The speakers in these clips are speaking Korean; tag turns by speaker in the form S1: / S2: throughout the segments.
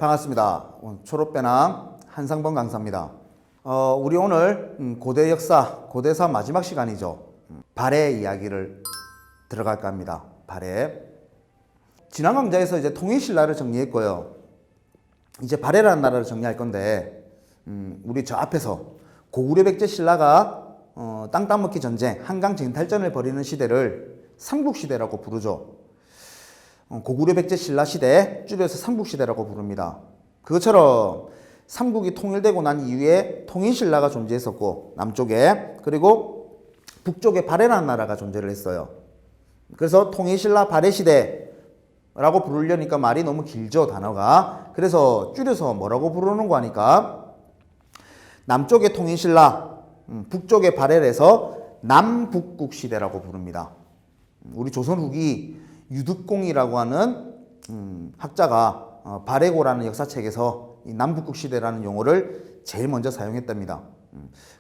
S1: 반갑습니다. 초록배낭 한상범 강사입니다. 우리 오늘 고대 역사, 고대사 마지막 시간이죠. 발해 이야기를 들어갈까 합니다. 발해. 지난 강좌에서 이제 통일신라를 정리했고요. 이제 발해라는 나라를 정리할 건데, 우리 저 앞에서 고구려 백제 신라가 땅 따먹기 전쟁, 한강 쟁탈전을 벌이는 시대를 삼국시대라고 부르죠. 고구려 백제 신라 시대, 줄여서 삼국시대라고 부릅니다. 그것처럼 삼국이 통일되고 난 이후에 통일신라가 존재했었고, 남쪽에, 그리고 북쪽에 발해라는 나라가 존재를 했어요. 그래서 통일신라 발해시대라고 부르려니까 말이 너무 길죠, 단어가. 그래서 줄여서 뭐라고 부르는 거 하니까 남쪽에 통일신라, 북쪽에 발해를 남북국시대라고 부릅니다. 우리 조선 후기 유득공이라고 하는 학자가 발해고라는 역사책에서 이 남북국시대라는 용어를 제일 먼저 사용했답니다.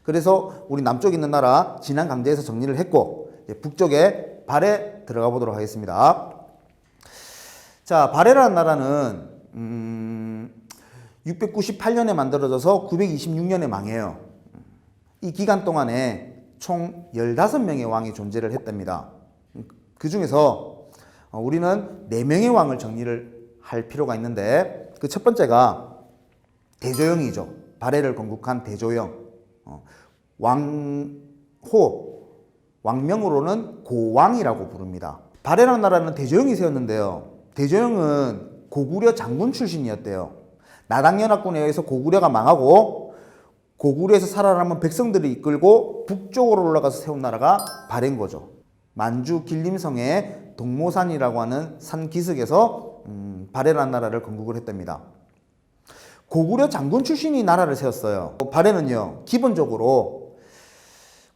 S1: 그래서 우리 남쪽에 있는 나라 지난 강좌에서 정리를 했고, 북쪽에 발해 들어가 보도록 하겠습니다. 자, 발해라는 나라는 698년에 만들어져서 926년에 망해요. 이 기간 동안에 총 15명의 왕이 존재를 했답니다. 그 중에서 우리는 4명의 왕을 정리를 할 필요가 있는데, 그 첫 번째가 대조영이죠. 발해를 건국한 대조영. 왕명으로는 고왕이라고 부릅니다. 발해라는 나라는 대조영이 세웠는데요. 대조영은 고구려 장군 출신이었대요. 나당연합군에 의해서 고구려가 망하고, 고구려에서 살아남은 백성들을 이끌고 북쪽으로 올라가서 세운 나라가 발해인 거죠. 만주 길림성의 동모산이라고 하는 산 기슭에서 발해라는 나라를 건국을 했답니다. 고구려 장군 출신이 나라를 세웠어요. 발해는요, 기본적으로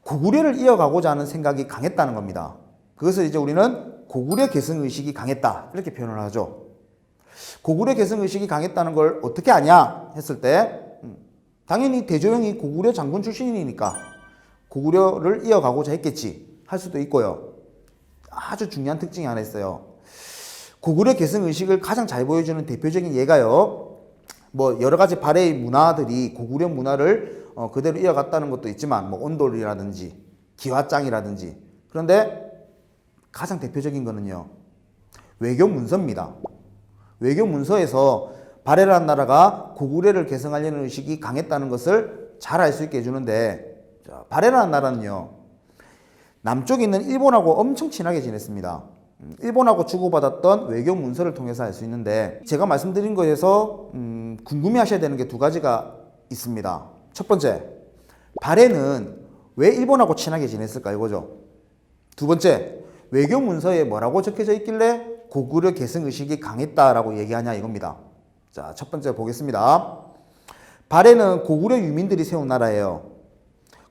S1: 고구려를 이어가고자 하는 생각이 강했다는 겁니다. 그것을 이제 우리는 고구려 계승의식이 강했다, 이렇게 표현을 하죠. 고구려 계승의식이 강했다는 걸 어떻게 아냐 했을 때, 당연히 대조영이 고구려 장군 출신이니까 고구려를 이어가고자 했겠지 할 수도 있고요. 아주 중요한 특징이 하나 있어요. 고구려 계승의식을 가장 잘 보여주는 대표적인 예가요, 뭐 여러 가지 발해의 문화들이 고구려 문화를 그대로 이어갔다는 것도 있지만, 뭐 온돌이라든지 기와장이라든지, 그런데 가장 대표적인 거는요, 외교 문서입니다. 외교 문서에서 발해라는 나라가 고구려를 계승하려는 의식이 강했다는 것을 잘 알 수 있게 해주는데, 발해라는 나라는요, 남쪽에 있는 일본하고 엄청 친하게 지냈습니다. 일본하고 주고받았던 외교 문서를 통해서 알 수 있는데, 제가 말씀드린 거에서 궁금해 하셔야 되는 게 2가지가 있습니다. 첫 번째, 발해는 왜 일본하고 친하게 지냈을까 이거죠. 두 번째, 외교 문서에 뭐라고 적혀져 있길래 고구려 계승 의식이 강했다라고 얘기하냐 이겁니다. 자, 첫 번째 보겠습니다. 발해는 고구려 유민들이 세운 나라예요.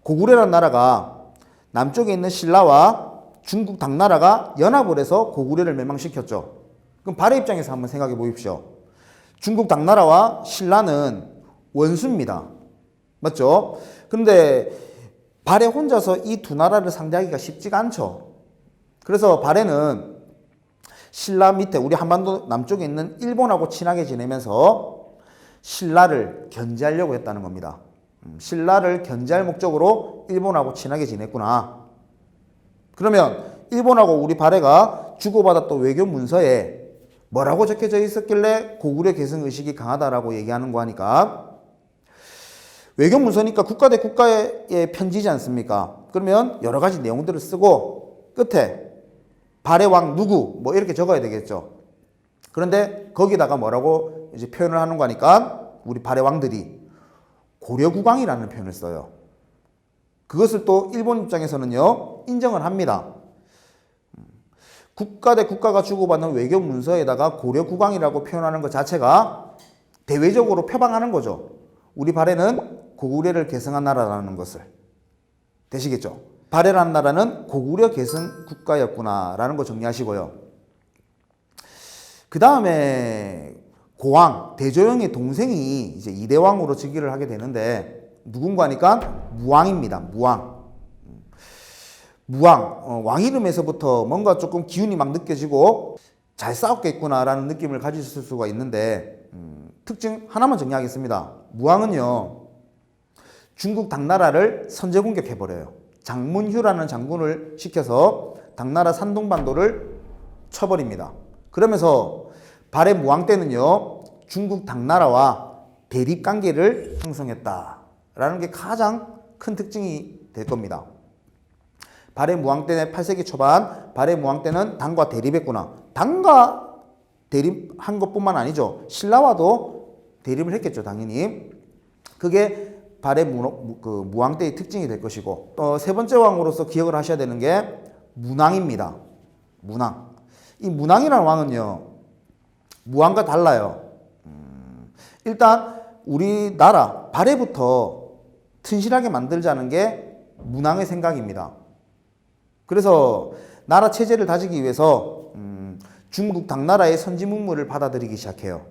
S1: 고구려라는 나라가 남쪽에 있는 신라와 중국 당나라가 연합을 해서 고구려를 멸망시켰죠. 그럼 발해 입장에서 한번 생각해 보십시오. 중국 당나라와 신라는 원수입니다. 맞죠? 근데 발해 혼자서 이 두 나라를 상대하기가 쉽지가 않죠. 그래서 발해는 신라 밑에 우리 한반도 남쪽에 있는 일본하고 친하게 지내면서 신라를 견제하려고 했다는 겁니다. 신라를 견제할 목적으로 일본하고 친하게 지냈구나. 그러면 일본하고 우리 발해가 주고받았던 외교 문서에 뭐라고 적혀져 있었길래 고구려 계승 의식이 강하다라고 얘기하는 거 하니까, 외교 문서니까 국가 대 국가의 편지지 않습니까? 그러면 여러 가지 내용들을 쓰고 끝에 발해 왕 누구 뭐 이렇게 적어야 되겠죠. 그런데 거기다가 뭐라고 이제 표현을 하는 거니까 우리 발해 왕들이 고려국왕이라는 표현을 써요. 그것을 또 일본 입장에서는요, 인정을 합니다. 국가 대 국가가 주고받는 외교 문서에다가 고려국왕이라고 표현하는 것 자체가 대외적으로 표방하는 거죠. 우리 발해는 고구려를 계승한 나라라는 것을. 되시겠죠? 발해라는 나라는 고구려 계승 국가였구나라는 거 정리하시고요. 그 다음에 고왕, 대조영의 동생이 이제 2대 왕으로 즉위를 하게 되는데, 누군가 하니까 무왕입니다. 무왕. 왕 이름에서부터 뭔가 조금 기운이 막 느껴지고 잘 싸웠겠구나라는 느낌을 가지실 수가 있는데, 특징 하나만 정리하겠습니다. 무왕은요, 중국 당나라를 선제 공격해버려요. 장문휴라는 장군을 시켜서 당나라 산둥반도를 쳐버립니다. 그러면서 발해 무왕 때는요, 중국 당나라와 대립관계를 형성했다라는 게 가장 큰 특징이 될 겁니다. 발해 무왕 때는 8세기 초반, 발해 무왕 때는 당과 대립했구나. 당과 대립한 것뿐만 아니죠. 신라와도 대립을 했겠죠, 당연히. 그게 발해 무왕 때의 특징이 될 것이고, 세 번째 왕으로서 기억을 하셔야 되는 게 문왕입니다. 문왕. 이 문왕이라는 왕은요, 무왕과 달라요. 일단 우리나라 발해부터 튼실하게 만들자는 게 문왕의 생각입니다. 그래서 나라 체제를 다지기 위해서 중국 당나라의 선지문물을 받아들이기 시작해요.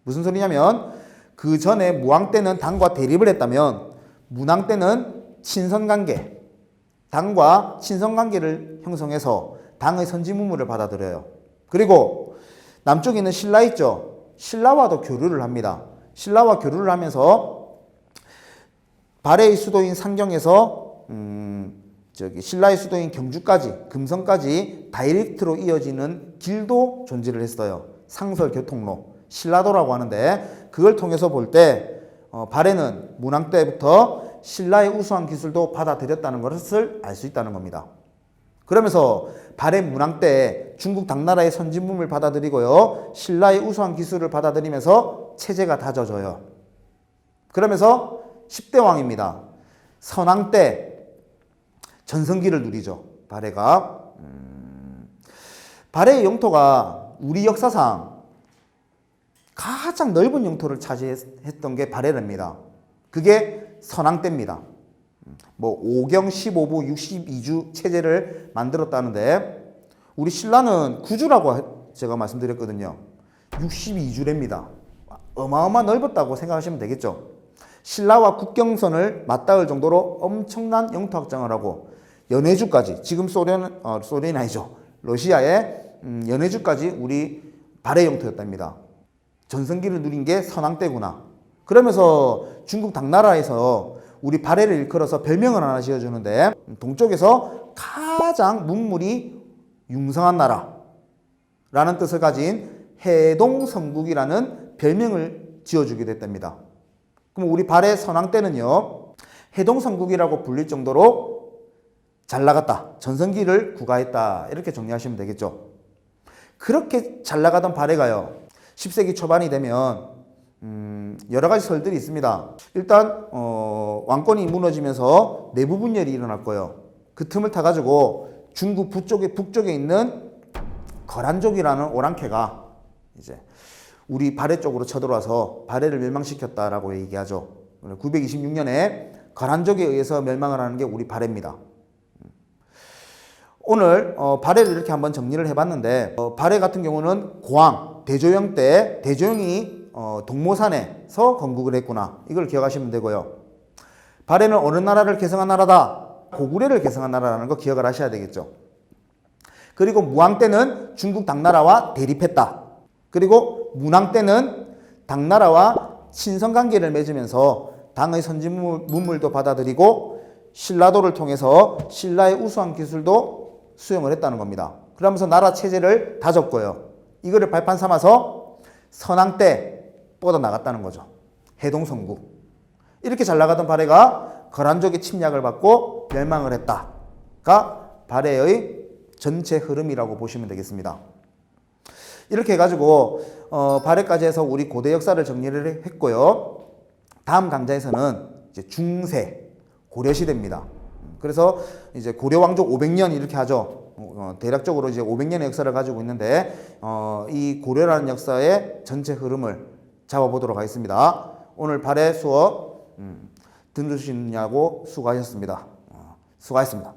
S1: 무슨 소리냐면 그 전에 무왕 때는 당과 대립을 했다면 문왕 때는 친선관계, 당과 친선관계를 형성해서 당의 선지문물을 받아들여요. 그리고 남쪽에 있는 신라 있죠. 신라와도 교류를 합니다. 신라와 교류를 하면서 발해의 수도인 상경에서 신라의 수도인 경주까지, 금성까지 다이렉트로 이어지는 길도 존재를 했어요. 상설교통로, 신라도라고 하는데, 그걸 통해서 볼 때 발해는 문왕 때부터 신라의 우수한 기술도 받아들였다는 것을 알 수 있다는 겁니다. 그러면서 발해 문왕 때 중국 당나라의 선진문을 받아들이고요, 신라의 우수한 기술을 받아들이면서 체제가 다져져요. 그러면서 10대 왕입니다. 선왕 때 전성기를 누리죠. 발해가. 발해의 영토가 우리 역사상 가장 넓은 영토를 차지했던 게 발해랍니다. 그게 선왕 때입니다. 5경 15부 62주 체제를 만들었다는데, 우리 신라는 9주라고 제가 말씀드렸거든요. 62주랍니다. 어마어마 넓었다고 생각하시면 되겠죠. 신라와 국경선을 맞닿을 정도로 엄청난 영토 확장을 하고, 연해주까지, 지금 소련이 아니죠. 러시아의 연해주까지 우리 발해 영토였답니다. 전성기를 누린 게 선왕 때구나. 그러면서 중국 당나라에서 우리 발해를 일컬어서 별명을 하나 지어주는데, 동쪽에서 가장 문물이 융성한 나라라는 뜻을 가진 해동성국이라는 별명을 지어주게 됐답니다. 그럼 우리 발해 선왕 때는요, 해동성국이라고 불릴 정도로 잘 나갔다, 전성기를 구가했다, 이렇게 정리하시면 되겠죠. 그렇게 잘 나가던 발해가요, 10세기 초반이 되면 여러 가지 설들이 있습니다. 일단 왕권이 무너지면서 내부 분열이 일어났고요. 그 틈을 타가지고 중국 북쪽에 있는 거란족이라는 오랑캐가 이제 우리 발해 쪽으로 쳐들어와서 발해를 멸망시켰다라고 얘기하죠. 926년에 거란족에 의해서 멸망을 하는 게 우리 발해입니다. 오늘 발해를 이렇게 한번 정리를 해봤는데, 발해 같은 경우는 고왕, 대조영 때 대조영이 동모산에서 건국을 했구나, 이걸 기억하시면 되고요. 발해는 어느 나라를 개성한 나라다? 고구려를 개성한 나라라는 거 기억을 하셔야 되겠죠. 그리고 무왕 때는 중국 당나라와 대립했다. 그리고 문왕 때는 당나라와 친선관계를 맺으면서 당의 선진문물도 받아들이고 신라도를 통해서 신라의 우수한 기술도 수용을 했다는 겁니다. 그러면서 나라 체제를 다졌고요. 이거를 발판 삼아서 선왕 때 뻗어나갔다는 거죠. 해동성국. 이렇게 잘 나가던 발해가 거란족의 침략을 받고 멸망을 했다가 발해의 전체 흐름이라고 보시면 되겠습니다. 이렇게 해가지고 발해까지 해서 우리 고대 역사를 정리를 했고요. 다음 강좌에서는 이제 중세 고려시대입니다. 그래서 이제 고려 왕족 500년 이렇게 하죠. 대략적으로 이제 500년의 역사를 가지고 있는데, 이 고려라는 역사의 전체 흐름을 잡아보도록 하겠습니다. 오늘 발해 수업 들으시냐고 수고하셨습니다. 수고하셨습니다.